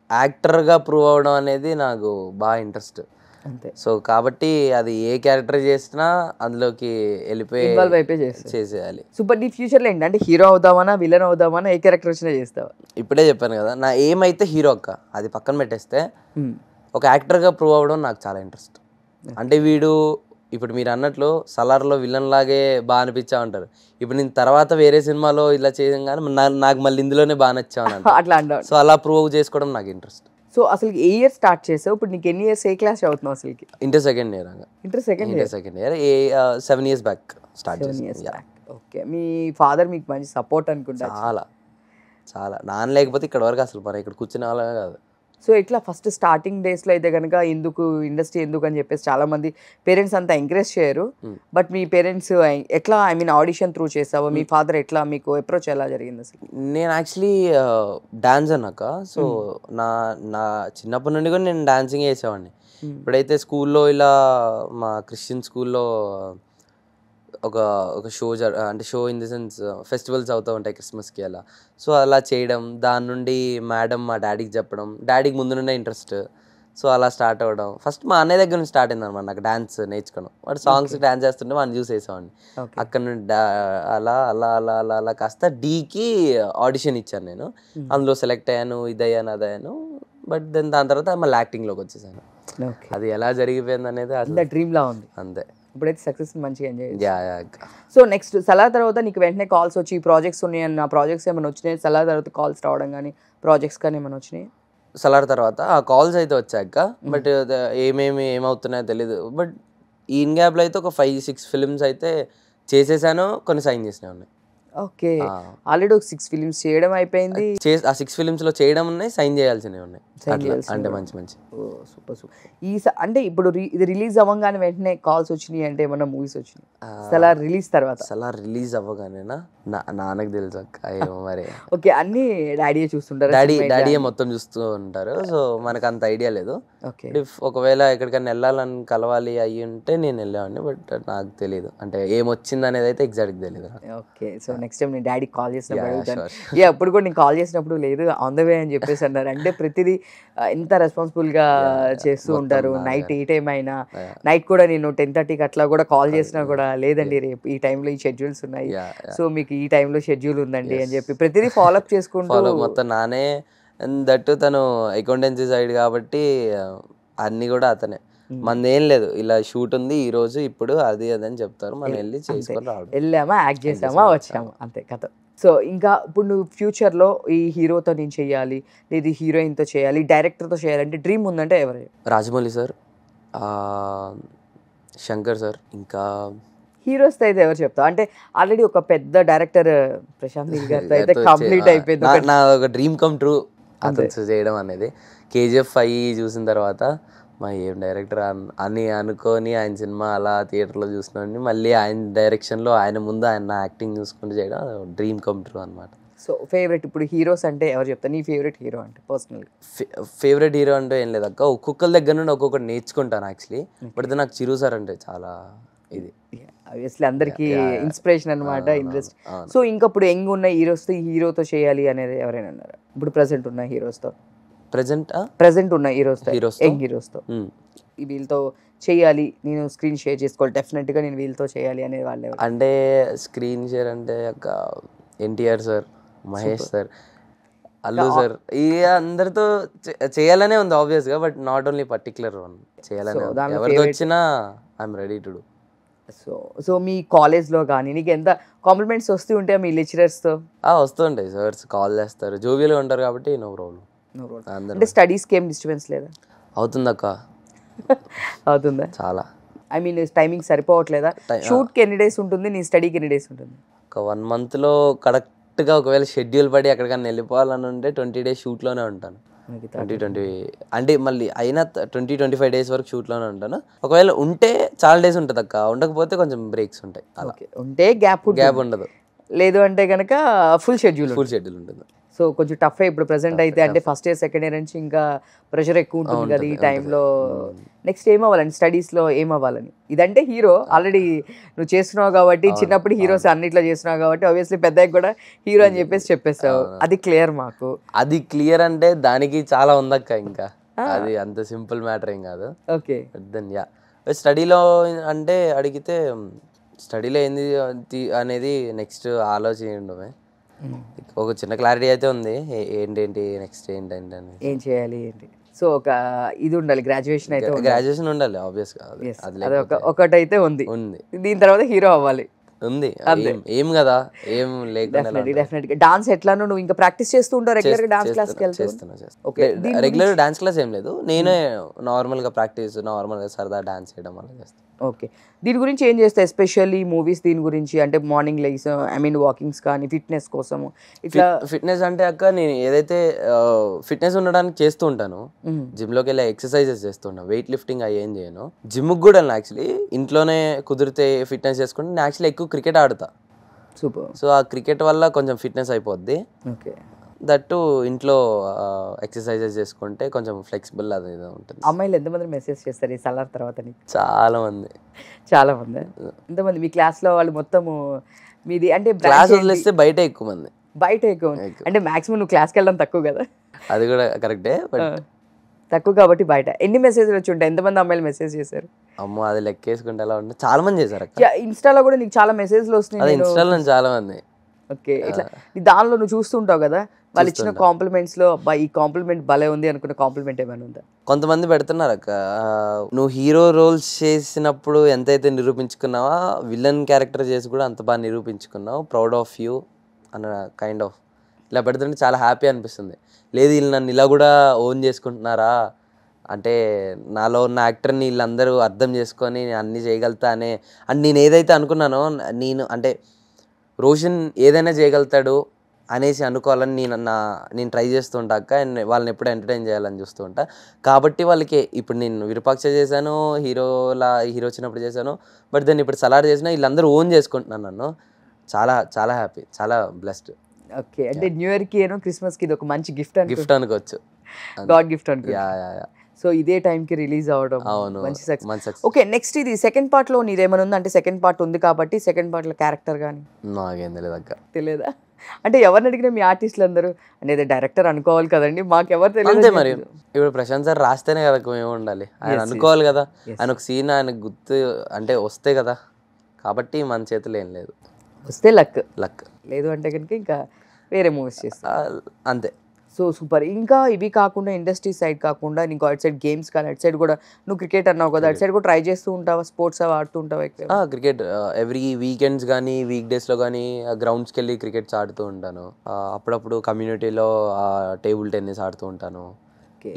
యాక్టర్గా ప్రూవ్ అవ్వడం అనేది నాకు బాగా ఇంట్రెస్ట్. అంతే. సో కాబట్టి అది ఏ క్యారెక్టర్ చేసినా అందులోకి వెళ్ళిపోయి ఇన్వాల్వ్ అయిపోయి చేసేయాలి. సూపర్. నీ ఫ్యూచర్లో ఏంటి అంటే హీరో అవుదామనా, విలన్ అవుదామనా, ఏ క్యారెక్టర్ వచ్చినా చేస్తావా? ఇప్పుడే చెప్పాను కదా, నా ఏం అయితే హీరో అక్క, అది పక్కన పెట్టేస్తే ఒక యాక్టర్గా ప్రూవ్ అవ్వడం నాకు చాలా ఇంట్రెస్ట్. అంటే వీడు ఇప్పుడు మీరు అన్నట్లు సలార్లో విలన్ లాగే బాగా అనిపించా ఉంటారు, ఇప్పుడు నేను తర్వాత వేరే సినిమాలో ఇలా చేయగానే నాకు మళ్ళీ ఇందులోనే బాగా నచ్చాను అట్లా అంటావు. సో అలా ప్రూవ్ చేసుకోవడం నాకు ఇంట్రెస్ట్. సో అసలు ఏ ఇయర్ స్టార్ట్ చేసావు? ఇప్పుడు నీకు ఎన్ని ఇయర్స్, ఏ క్లాస్ అవుతున్నావు అసలుకి? Inter second year. Inter second year 7 years back start చేసాను. ఓకే, మీ ఫాదర్ మీకు మంచి సపోర్ట్ అనుకుంటా? చాలా నాన్న లేకపోతే ఇక్కడ వరకు అసలు మరి ఇక్కడ కూర్చునే వాళ్ళగా కాదు. సో ఇట్లా ఫస్ట్ స్టార్టింగ్ డేస్లో అయితే కనుక ఎందుకు ఇండస్ట్రీ ఎందుకు అని చెప్పేసి చాలా మంది పేరెంట్స్ అంతా ఎంకరేజ్ చేయరు, బట్ మీ పేరెంట్స్ ఎట్లా, ఐ మీన్ ఆడిషన్ త్రూ చేసావు? మీ ఫాదర్ ఎట్లా మీకు అప్రోచ్ ఎలా జరిగింది అసలు? నేను యాక్చువల్లీ డాన్స్ అన్నాక, సో నా చిన్నప్పటి నుండి కూడా నేను డాన్సింగ్ చేసేవాడిని. ఇప్పుడైతే స్కూల్లో ఇలా మా క్రిస్టియన్ స్కూల్లో ఒక షో అంటే show in the sense festivals అవుతూ ఉంటాయి క్రిస్మస్కి అలా. సో అలా చేయడం, దాని నుండి మేడం మా డాడీకి చెప్పడం, డాడీకి ముందు నుండే ఇంట్రెస్ట్. సో అలా స్టార్ట్ అవ్వడం, ఫస్ట్ మా అన్నయ్య దగ్గర నుంచి స్టార్ట్ అయింది అనమాట నాకు డాన్స్ నేర్చుకోవడం. వాడు సాంగ్స్ డాన్స్ చేస్తుంటే వాడిని చూసి వేసేవాడిని. అక్కడ నుండి అలా అలా అలా అలా అలా కాస్త డీకి ఆడిషన్ ఇచ్చాను నేను, అందులో సెలెక్ట్ అయ్యాను, ఇదయ్యాను అదయ్యాను. బట్ దెన్ దాని తర్వాత మళ్ళీ యాక్టింగ్లోకి వచ్చేసాను. అది ఎలా జరిగిపోయింది అనేది డ్రీమ్ లా ఉంది. అంతే. ఇప్పుడైతే సక్సెస్ మంచిగా ఎంజాయ్. సో నెక్స్ట్ సలార్ తర్వాత నీకు వెంటనే కాల్స్ వచ్చి ప్రాజెక్ట్స్ ఉన్నాయన్న, ప్రాజెక్ట్స్ ఏమైనా వచ్చినాయి? సలార్ తర్వాత కాల్స్ రావడం కానీ ప్రాజెక్ట్స్ కానీ ఏమైనా వచ్చినాయి? సలార్ తర్వాత ఆ కాల్స్ అయితే వచ్చాక, బట్ ఏమవుతున్నాయో తెలీదు. బట్ ఈ ఇన్ గ్యాప్లో అయితే ఒక 5-6 ఫిల్మ్స్ అయితే చేసేసాను, కొన్ని సైన్ చేసినవి ఉన్నాయి. ఓకే, ఆల్రెడీ ఒక 6 ఫిలిమ్స్ చేయడం అయిపోయింది. ఆ 6 ఫిలిమ్స్లో చేయడం ఉన్నాయి, సైన్ చేయాల్సినవి ఉన్నాయి. అంటే మంచి సూపర్ సూపర్. అంటే ఇప్పుడు ఇది రిలీజ్ అవ్వగానే వెంటనే కాల్స్ వచ్చినాయి అంటే ఏమన్నా మూవీస్ వచ్చినాయి? సలార్ రిలీజ్ తర్వాత? సలార్ రిలీజ్ అవ్వగానేనా నాన్నకు తెలుసు అక్క, ఏమో మరి. ఓకే, అన్ని డాడీ చూస్తుంటారు? డాడీ మొత్తం చూస్తూ ఉంటారు, సో మనకు అంత ఐడియా లేదు. ఓకే, ఒకవేళ ఎక్కడికైనా వెళ్ళాలని కలవాలి అయ్యి ఉంటే నేను వెళ్ళేవాడిని, బట్ నాకు తెలియదు అంటే ఏమొచ్చింది అనేది అయితే ఎగ్జాక్ట్గా తెలియదు. ఓకే, సో నెక్స్ట్ టైం నేను డాడీకి కాల్ చేసినప్పుడు Yeah, అడుగుతాను. sure. ఏ అప్పుడు కూడా నేను కాల్ చేసినప్పుడు లేదు ఆన్ ద వే అని చెప్పేసి అన్నారు. అంటే ప్రతిదీ ఎంత రెస్పాన్సిబుల్గా చేస్తూ మొత్తం ఉంటారు. నాదే. నైట్ ఏ టైం అయినా Yeah. నైట్ కూడా నేను 10:30కి అట్లా కూడా కాల్ చేసినా కూడా లేదండి రేపు ఈ టైంలో ఈ షెడ్యూల్స్ ఉన్నాయి, Yeah, yeah. సో మీకు ఈ టైంలో షెడ్యూల్ ఉందండి అని చెప్పి ప్రతిదీ ఫాలోఅప్ చేసుకుంటూ ఫాలో మొత్తం నానే. అండ్ దట్టు తను అకౌంటెన్సీ సైడ్ కాబట్టి అన్నీ కూడా అతనే. మనదేం లేదు, ఇలా షూట్ ఉంది ఈ రోజు ఇప్పుడు అది అది అని చెప్తారు, మనం వెళ్ళి చేసుకొని రావడం. వెళ్ళామా యాక్ట్ చేసామా వచ్చామా అంతే కథ. సో ఇంకా ఇప్పుడు నువ్వు ఫ్యూచర్లో ఈ హీరోతో నేను చేయాలి, లేదు హీరోయిన్తో చేయాలి, డైరెక్టర్తో చేయాలంటే డ్రీమ్ ఉందంటే ఎవరు? రాజమౌళి సార్, శంకర్ సార్, ఇంకా హీరోస్తో అయితే ఎవరు చెప్తావు? అంటే ఆల్రెడీ ఒక పెద్ద డైరెక్టర్ ప్రశాంత్ నీల్ గారితో అయితే కంప్లీట్ అయిపోయింది. నా ఒక డ్రీమ్ కమ్ ట్రూ అతను చేయడం అనేది. KGF 5 చూసిన తర్వాత మా ఏం డైరెక్టర్ అని అనుకొని ఆయన సినిమా అలా థియేటర్లో చూసినాన్ని మళ్ళీ ఆయన డైరెక్షన్లో ఆయన ముందు ఆయన నా యాక్టింగ్ చూసుకుంటూ చేయడం డ్రీమ్ కమ్ ట్రూ అనమాట. సో ఫేవరెట్ ఇప్పుడు హీరోస్ అంటే ఎవరు చెప్తారు? నీ ఫేవరెట్ హీరో అంటే పర్సనల్గా? ఫేవరెట్ హీరో అంటే ఏం లేదు అక్క, ఒక్కొక్కరి దగ్గర నుండి ఒక్కొక్కటి నేర్చుకుంటాను యాక్చువల్లీ. బట్ నాకు చిరు సార్ అంటే చాలా ఇది ఆబ్వియస్లీ అందరికి ఇన్స్పిరేషన్ అనమాట, ఇంట్రెస్ట్. సో ఇంకా ఇప్పుడు యంగ్ ఉన్న హీరోస్తో ఈ హీరోతో చేయాలి అనేది ఎవరైనా అన్నారా? ఇప్పుడు ప్రెసెంట్ ఉన్న హీరోస్తో ప్రెసెంట్ ఉన్న హీరోస్తో యంగ్ హీరోస్తో వీళ్ళతో చేయాలి, నేను స్క్రీన్ షేర్ చేసుకోవాలి, డెఫినెట్గా నేను వీళ్ళతో చేయాలి అనే వాళ్ళు అంటే స్క్రీన్ షేర్ అంటే ఒక NTR sir, Mahesh sir, Allu sir, ఈ అందరితో చేయాలనే ఉంది ఆబ్వియస్గా. But not only particular one, చేయాలనే ఎవరితో వచ్చినా I'm ready to do. So మీ కాలేజ్లో కానీ నీకు ఎంత కాంప్లిమెంట్స్ వస్తూ ఉంటాయా మీ లెక్చరర్స్తో? వస్తుంటాయి, సార్స్ కాల్ చేస్తారు, జోవియల్గా ఉంటారు కాబట్టి నో ప్రాబ్లం. అంటే స్టడీస్కి ఏం డిస్టర్బెన్స్ లేదా? అవుతుంది అక్క, అవుతుందా? చాలా. ఐ మీన్ టైమింగ్ సరిపోవట్లేదా? షూట్కి ఎన్ని డేస్ ఉంటుంది, నీ స్టడీకి ఎన్ని డేస్ ఉంటుంది? ఒక 1 monthలో కరెక్ట్గా ఒకవేళ షెడ్యూల్ పడి ఎక్కడికైనా వెళ్ళిపోవాలని ఉంటే 20 days షూట్లోనే ఉంటాను. 20 అంటే మళ్ళీ అయినా 20-25 days వరకు షూట్లోనే ఉంటాను. ఒకవేళ ఉంటే చాలా డేస్ ఉంటుంది అక్క, ఉండకపోతే కొంచెం బ్రేక్స్ ఉంటాయి. అలా ఉంటే గ్యాప్ ఉండదు, లేదు అంటే కనుక ఫుల్ షెడ్యూల్ ఉంటుంది. సో కొంచెం టఫ్ ఇప్పుడు ప్రెసెంట్ అయితే, అంటే ఫస్ట్ ఇయర్ సెకండ్ ఇయర్ నుంచి ఇంకా ప్రెషర్ ఎక్కువ ఉంటుంది కదా ఈ టైంలో. నెక్స్ట్ ఏం అవ్వాలని స్టడీస్లో ఏం అవ్వాలని? ఇదంటే హీరో ఆల్రెడీ నువ్వు చేస్తున్నావు కాబట్టి, చిన్నప్పుడు హీరోస్ అన్నిట్లో చేస్తున్నావు కాబట్టి ఆబ్వియస్లీ పెద్దకి కూడా హీరో అని చెప్పేస్తావు, అది క్లియర్ మాకు. అది క్లియర్ అంటే దానికి చాలా ఉందక్క, ఇంకా అది అంత సింపుల్ మ్యాటర్ ఏం కాదు. ఓకే దెన్ యా స్టడీలో అంటే అడిగితే స్టడీలో ఏంది అనేది నెక్స్ట్ ఆలోచించడమే. ఒక చిన్న క్లారిటీ అయితే ఉంది, ఏంటి నెక్స్ట్ ఏంటంటే ఏం చేయాలి ఏంటి. సో ఒక ఇది ఉండాలి, గ్రాడ్యుయేషన్ అయితే గ్రాడ్యుయేషన్ ఉండాలి ఆబ్వియస్గా, అది ఒకటైతే ఉంది. దీని తర్వాత హీరో అవ్వాలి ఉంది, ఏం కదా, ఏం లేకుండా. డెఫినెట్గా డాన్స్ ఎట్లానో నువ్వు ఇంకా ప్రాక్టీస్ చేస్తూ ఉంటావు, రెగ్యులర్గా డాన్స్ క్లాస్కి వెళ్తాను. రెగ్యులర్ డాన్స్ క్లాస్ ఏం లేదు, నేనే నార్మల్గా ప్రాక్టీస్, నార్మల్గా సరదా డాన్స్ చేయడం వల్ల చేస్తాను. ఓకే, దీని గురించి ఏం చేస్తాయి ఎస్పెషల్లీ మూవీస్ దీని గురించి? అంటే మార్నింగ్ లైక్స్ వాకింగ్స్ కానీ ఫిట్నెస్ కోసము ఇట్లా? ఫిట్నెస్ అంటే అక్క నేను ఏదైతే ఫిట్నెస్ ఉండడానికి చేస్తూ ఉంటాను, జిమ్లోకి వెళ్ళి ఎక్సర్సైజెస్ చేస్తుంటాను, వెయిట్ లిఫ్టింగ్ అవి ఏం చేయను. జిమ్కి కూడా యాక్చువల్లీ ఇంట్లోనే కుదిరితే ఫిట్నెస్ చేసుకుంటే నేను యాక్చువల్లీ ఎక్కువ క్రికెట్ ఆడతా. సూపర్. సో ఆ క్రికెట్ వల్ల కొంచెం ఫిట్నెస్ అయిపోద్ది. ఓకే, దట్టు ఇంట్లో ఎక్సర్సైజెస్ చేసుకుంటే కొంచెం ఫ్లెక్సిబుల్ అది ఉంటుంది. అమ్మాయిలు ఎంతమంది మెసేజ్ చేస్తారు ఈ సలార్ తర్వాత? చాలా మంది ఎంతమంది మీ క్లాస్లో వాళ్ళు మొత్తము మీది? అంటే క్లాస్ వదిలేస్తే బయట ఎక్కువ అంటే మాక్సిమం నువ్వు క్లాస్కి వెళ్ళడం తక్కువ కదా? అది కూడా కరెక్టే, బట్ తక్కువ కాబట్టి బయట ఎన్ని మెసేజ్లు వచ్చి ఉంటాయి? ఎంతమంది అమ్మాయిలు మెసేజ్ చేశారు? అమ్మో అది లెక్కేసుకుంటే ఎలా ఉంటుంది, చాలా మంది చేశారు. ఇన్స్టాలో కూడా నీకు చాలా మెసేజ్లు వస్తున్నాయి. ఇన్స్టాలో చాలా మంది. ఓకే, ఇట్లా దానిలో నువ్వు చూస్తుంటావు కదా, వాళ్ళు ఇచ్చిన కాంప్లిమెంట్స్ లో ఈ కాంప్లిమెంట్ భలే ఉంది అనుకున్న కాంప్లిమెంట్ ఏమైనా ఉందా? కొంతమంది పెడుతున్నారు అక్క, నువ్వు హీరో రోల్స్ చేసినప్పుడు ఎంతైతే నిరూపించుకున్నావా, విలన్ క్యారెక్టర్ చేసి కూడా అంత బాగా నిరూపించుకున్నావు, ప్రౌడ్ ఆఫ్ యూ అన్న కైండ్ ఆఫ్ ఇలా పెడుతుంటే చాలా హ్యాపీ అనిపిస్తుంది. లేదు వీళ్ళు నన్ను ఇలా కూడా ఓన్ చేసుకుంటున్నారా, అంటే నాలో ఉన్న యాక్టర్ని వీళ్ళందరూ అర్థం చేసుకొని నేను అన్నీ చేయగలుగుతా అనే, అండ్ నేను ఏదైతే అనుకున్నానో నేను అంటే రోషన్ ఏదైనా చేయగలుగుతాడు అనేసి అనుకోవాలని నేను ట్రై చేస్తూ ఉంటా అక్క. వాళ్ళని ఎప్పుడు ఎంటర్టైన్ చేయాలని చూస్తూ ఉంటా. కాబట్టి వాళ్ళకి ఇప్పుడు నేను విరూపాక్ష చేశాను, హీరో వచ్చినప్పుడు చేశాను, బట్ దాన్ని ఇప్పుడు సలార్ చేసినా వీళ్ళందరూ ఓన్ చేసుకుంటున్నాను నన్ను. చాలా చాలా హ్యాపీ, చాలా బ్లెస్డ్. ఓకే, అంటే న్యూ ఇయర్కి క్రిస్మస్కి ఇది ఒక మంచి గిఫ్ట్ అనుకోవచ్చు, గాడ్ గిఫ్ట్ అనుకో. సో ఇదే టైంకి రిలీజ్ అవ్వడం అవును, మంచి సక్సెస్. మంచి success. ఓకే, నెక్స్ట్ ఇది సెకండ్ పార్ట్లో నీదేమైనా ఉందా? అంటే సెకండ్ పార్ట్ ఉంది కాబట్టి సెకండ్ పార్ట్లో క్యారెక్టర్ కానీ నాకేం తెలియదు అక్క. తెలియదా? అంటే ఎవరిని అడిగినా మీ ఆర్టిస్టులు అందరూ అనేది డైరెక్టర్ అనుకోవాలి కదండి, మాకు ఎవరు అంతే తెలియదు. మరి. ఇప్పుడు ప్రశాంత్ సార్ రాస్తేనే కదా మేము ఉండాలి, ఆయన అనుకోవాలి కదా. ఆయన ఒక సీన్ ఆయన గుర్తు అంటే వస్తే కదా, కాబట్టి మన చేతిలో ఏం లేదు. వస్తే లక్, లక్ లేదు అంటే కనుక ఇంకా వేరే మూవీస్ చేస్తా. అంతే. So super. ఇంకా ఇవి కాకుండా ఇండస్ట్రీ సైడ్ కాకుండా నీకు అటు సైడ్ గేమ్స్ కానీ అటు సైడ్ కూడా నువ్వు క్రికెట్ అన్నావు కదా, అటు సైడ్ కూడా ట్రై చేస్తూ ఉంటావా? స్పోర్ట్స్ అవి ఆడుతూ ఉంటావా? క్రికెట్ ఎవ్రీ వీకెండ్స్ కానీ వీక్ డేస్లో కానీ గ్రౌండ్స్కి వెళ్ళి క్రికెట్స్ ఆడుతూ ఉంటాను. అప్పుడప్పుడు కమ్యూనిటీలో టేబుల్ టెన్నిస్ ఆడుతూ ఉంటాను,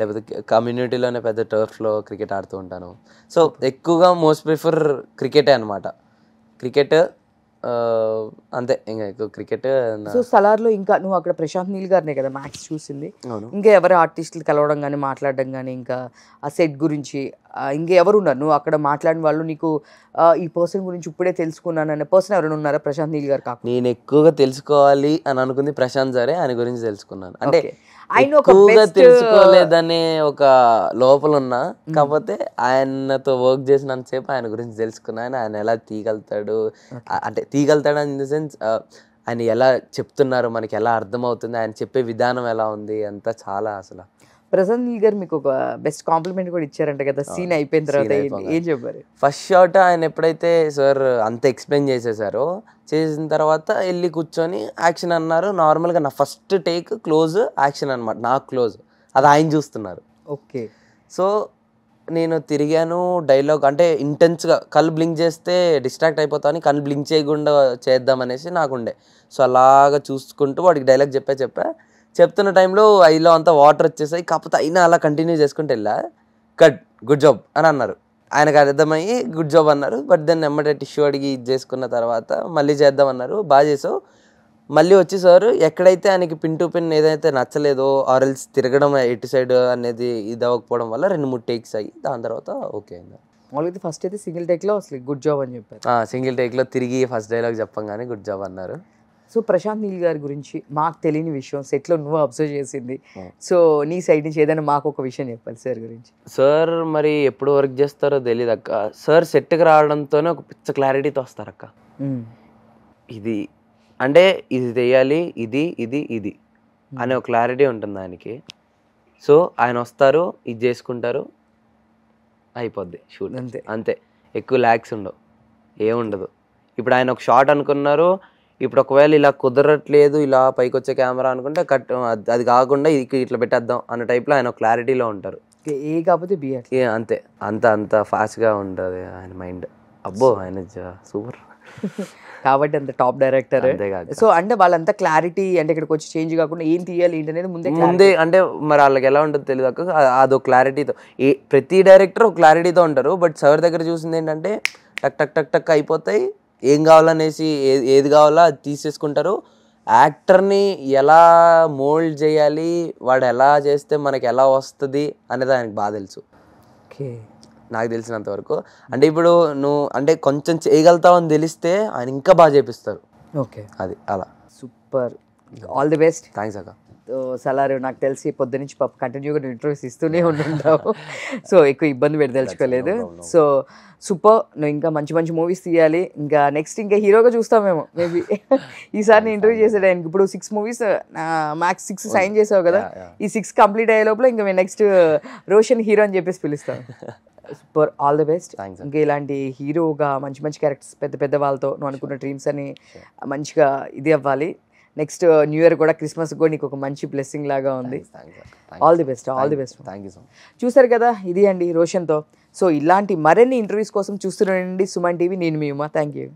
లేకపోతే కమ్యూనిటీలోనే పెద్ద టర్ఫ్లో క్రికెట్ ఆడుతూ ఉంటాను. సో ఎక్కువగా మోస్ట్ ప్రిఫర్ క్రికెటే అనమాట. క్రికెట్ అంతే, ఇంకా ఎక్కువ క్రికెట్. సో సలార్లో ఇంకా నువ్వు అక్కడ ప్రశాంత్ నీల్ గారినే కదా మ్యాక్స్ చూసింది, ఇంకా ఎవరు ఆర్టిస్టులు కలవడం కానీ మాట్లాడడం కానీ ఇంకా ఆ సెట్ గురించి ఇంకా ఎవరు ఉన్నారు నువ్వు అక్కడ మాట్లాడిన వాళ్ళు? నీకు ఈ పర్సన్ గురించి ఇప్పుడే తెలుసుకున్నాను అనే పర్సన్ ఎవరైనా ఉన్నారా ప్రశాంత్ నీల్ గారు కాకుండా? నేను ఎక్కువగా తెలుసుకోవాలి అని అనుకుంది ప్రశాంత్ సరే, ఆయన గురించి తెలుసుకున్నాను. అంటే ఆయన ఎక్కువగా తెలుసుకోలేదనే ఒక లోపల ఉన్నా, కాకపోతే ఆయనతో వర్క్ చేసినంతసేపు ఆయన గురించి తెలుసుకున్నాను. ఆయన ఎలా తీయగలుగుతాడు, అంటే తీయగలుగుతాడు ఇన్ ది సెన్స్ ఆయన ఎలా చెప్తున్నారు మనకి ఎలా అర్థమవుతుంది, ఆయన చెప్పే విధానం ఎలా ఉంది, అంతా చాలా అసలు. ప్రశాంత్ నీల్ గారు మీకు ఒక బెస్ట్ కాంప్లిమెంట్ కూడా ఇచ్చారంట కదా సీన్ అయిపోయిన తర్వాత, ఏం చెప్పారు? ఫస్ట్ షాట్ ఆయన ఎప్పుడైతే సార్ అంత ఎక్స్ప్లెయిన్ చేసేసారో, చేసిన తర్వాత వెళ్ళి కూర్చొని యాక్షన్ అన్నారు. నార్మల్గా నా ఫస్ట్ టేక్ క్లోజ్ యాక్షన్ అనమాట, నాకు క్లోజ్, అది ఆయన చూస్తున్నారు. ఓకే. సో నేను తిరిగాను, డైలాగ్ అంటే ఇంటెన్స్గా కళ్ళు బ్లింక్ చేస్తే డిస్ట్రాక్ట్ అయిపోతాను, కళ్ళు బ్లింక్ చేయకుండా చేద్దామనేసి నాకుండే. సో అలాగా చూసుకుంటూ వాడికి డైలాగ్ చెప్తున్న టైంలో ఐలో అంతా వాటర్ వచ్చేసాయి, కాకపోతే అయినా అలా కంటిన్యూ చేసుకుంటూ వెళ్ళా. గుడ్ జాబ్ అని అన్నారు, ఆయనకు అర్థమయ్యి గుడ్ జాబ్ అన్నారు. బట్ దెన్ ఎమ్మటే టిష్యూ అడిగి ఇది చేసుకున్న తర్వాత మళ్ళీ చేద్దామన్నారు, బాగా చేసావు. మళ్ళీ వచ్చి సార్ ఎక్కడైతే ఆయనకి పిన్ టు పిన్ ఏదైతే నచ్చలేదో ఆర్ఎల్స్ తిరగడం ఎటు సైడ్ అనేది ఇది అవ్వకపోవడం వల్ల 2-3 టేక్స్ అయ్యి దాని తర్వాత ఓకే అయింది. మామూలుగా ఫస్ట్ అయితే సింగిల్ టేక్లో అసలు గుడ్ జాబ్ అని చెప్పారు. సింగిల్ టేక్లో తిరిగి ఫస్ట్ డైలాగ్ చెప్పంగానే గుడ్ జాబ్ అన్నారు. సో ప్రశాంత్ నీల్ గారి గురించి మాకు తెలియని విషయం సెట్లో నువ్వు అబ్జర్వ్ చేసింది, సో నీ సైడ్ నుంచి ఏదైనా మాకు ఒక విషయం చెప్పాలి సార్ గురించి. సార్ మరి ఎప్పుడు వర్క్ చేస్తారో తెలియదు అక్క. సార్ సెట్కి రావడంతోనే ఒక పిచ్చ క్లారిటీతో వస్తారక్క. ఇది అంటే ఇది చేయాలి, ఇది ఇది ఇది అనే ఒక క్లారిటీ ఉంటుంది ఆయనకి. సో ఆయన వస్తారు, ఇది చేసుకుంటారు, అయిపోద్ది షూట్. అంతే, ఎక్కువ ల్యాక్స్ ఉండవు, ఏముండదు. ఇప్పుడు ఆయన ఒక షాట్ అనుకున్నారు, ఇప్పుడు ఒకవేళ ఇలా కుదరట్లేదు, ఇలా పైకి వచ్చే కెమెరా అనుకుంటే అది కాకుండా ఇట్లా పెట్టేద్దాం అన్న టైప్లో ఆయన క్లారిటీలో ఉంటారు. ఏ కాకపోతే బి అంతే, అంత ఫాస్ట్గా ఉంటుంది ఆయన మైండ్. అబ్బో ఆయన సూపర్ కాబట్టి అంత టాప్ డైరెక్టర్. సో అంటే వాళ్ళంతా క్లారిటీ, అంటే ఇక్కడికి వచ్చి చేంజ్ కాకుండా ఏం తీయాలి ఏంటి అనేది ముందే అంటే మరి వాళ్ళకి ఎలా ఉంటుందో తెలియదు అక్క. అదో క్లారిటీతో ప్రతి డైరెక్టర్ ఒక క్లారిటీతో ఉంటారు. బట్ సార్ దగ్గర చూసింది ఏంటంటే టక్ టక్ టక్ టక్ అయిపోతాయి, ఏం కావాలనేసి ఏది కావాలో అది తీసేసుకుంటారు. యాక్టర్ని ఎలా మోల్డ్ చేయాలి, వాడు ఎలా చేస్తే మనకి ఎలా వస్తుంది అనేది ఆయనకు బాగా తెలుసు. నాకు తెలిసినంత వరకు. అంటే ఇప్పుడు నువ్వు అంటే కొంచెం చేయగలుగుతావు అని తెలిస్తే ఆయన ఇంకా బాగా చేపిస్తారు. ఓకే, అది అలా. Super, all the best. Thanks అక్క. సలారు నాకు తెలిసి పొద్దు నుంచి కంటిన్యూగా ఇంటర్వ్యూస్ ఇస్తూనే ఉంటావు, సో ఎక్కువ ఇబ్బంది పెట్టి తెలుసుకోలేదు. సో సూపర్, నువ్వు ఇంకా మంచి మంచి మూవీస్ తీయాలి. ఇంకా నెక్స్ట్ ఇంకా హీరోగా చూస్తామేమో మేబీ. ఈసారి నేను ఇంటర్వ్యూ చేసేదానికి ఇప్పుడు 6 మూవీస్ మ్యాక్స్ 6 సైన్ చేసావు కదా, ఈ 6 కంప్లీట్ అయ్యే లోపల ఇంకా మేము నెక్స్ట్ రోషన్ హీరో అని చెప్పేసి పిలుస్తాం. Super, all the best. ఇంకా ఇలాంటి హీరోగా మంచి మంచి క్యారెక్టర్స్ పెద్ద పెద్ద వాళ్ళతో నువ్వు అనుకున్న డ్రీమ్స్ అని మంచిగా ఇది అవ్వాలి. నెక్స్ట్ న్యూ ఇయర్ కూడా క్రిస్మస్ కూడా నీకు ఒక మంచి బ్లెస్సింగ్ లాగా ఉంది. All the best, all the best. Thank you so much. చూసారు కదా, ఇది అండి రోషన్తో. సో ఇలాంటి మరిన్ని ఇంటర్వ్యూస్ కోసం చూస్తుండండి సుమన్ టీవీ. నేను మీ ఉమా. Thank you.